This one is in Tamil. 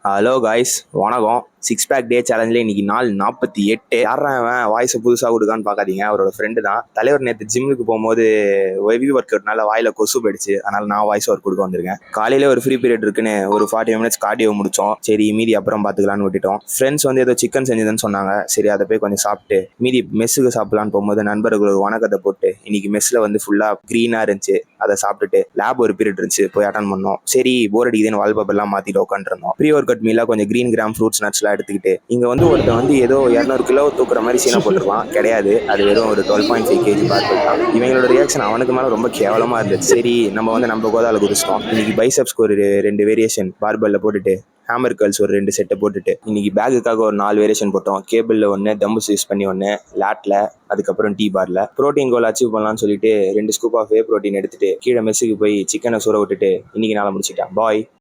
ஹலோ காய்ஸ், வணக்கம். சிக்ஸ் பேக் டே சேலஞ்சில் இன்னைக்கு நாள் 48. யாரா அவன் வாய்ஸை புதுசாக கொடுக்கான்னு பார்க்காதீங்க, அவரோட ஃப்ரெண்டு தான். தலைவர் நேற்று ஜிம்முக்கு போகும்போது ஹெவி ஒர்க் அவுட்னால வாயில் கொசு போயிடுச்சு, அதனால நான் வாய்ஸ் ஒர்க் கொடுக்க வந்திருக்கேன். காலையில் ஒரு ஃப்ரீ பீரியட் இருக்குன்னு ஒரு 40 மினிட்ஸ் கார்டியோ முடிச்சோம். சரி, மீதி அப்புறம் பார்த்துக்கலான்னு விட்டுட்டோம். ஃப்ரெண்ட்ஸ் வந்து ஏதோ சிக்கன் செஞ்சதுன்னு சொன்னாங்க. சரி, அதை போய் கொஞ்சம் சாப்பிட்டு மீதி மெஸ்ஸுக்கு சாப்பிடலான்னு போகும்போது நண்பர்கள் ஒரு வணக்கத்தை போட்டு இன்னைக்கு மெஸ்ஸில் வந்து ஃபுல்லாக க்ரீனாக இருந்துச்சு. அதை சாப்பிட்டுட்டு லேப் ஒரு பீரியட் இருந்துச்சு, போய் அட்டன் பண்ணோம். சரி, போர் அடிக்குதுன்னு வால்பேப்பர்லாம் மாற்றிட்டு உட்காந்துருந்தோம். ப்ரீ ஒர்க் அவுட் மீலாக கொஞ்சம் க்ரீன் கிராம் ஃப்ரூட்ஸ் நட்ஸ்லாம் எடுத்துக்கிட்டு இங்கே வந்து ஒருத்தன் வந்து ஏதோ 200 கிலோ தூக்குற மாதிரி சீனா போட்டிருப்பான். கிடையாது, அது வெறும் ஒரு 12.5 kg பார்பல் தான். இவங்களோட ரியாக்ஷன் அவனுக்கு மேலே ரொம்ப கேவலமாக இருந்துச்சு. சரி, நம்ம கோதால குதிச்சிட்டோம். இன்னைக்கு பைசப்ஸ்க்கு ஒரு 2 வேரியேஷன் பார்பல்ல போட்டுட்டு ஹேமர் கர்ல்ஸ் ஒரு 2 செட்டை போட்டுட்டு இன்னைக்கு பேக்குக்காக ஒரு 4 வேரியேஷன் போட்டோம். கேபிளில் ஒன்று, தம்புஸ் யூஸ் பண்ணி ஒன்று, லேட்டில், அதுக்கப்புறம் டீ பார்ல. ப்ரோட்டீன் கோல் அச்சீவ் பண்ணலாம்னு சொல்லிட்டு 2 ஸ்கூப் ஆஃப் வே ப்ரோட்டீன் எடுத்துட்டு கீழே மெஸ்ஸுக்கு போய் சிக்கனை சூற விட்டுட்டு இன்னைக்கு நாளை முடிச்சிட்டேன். பாய்.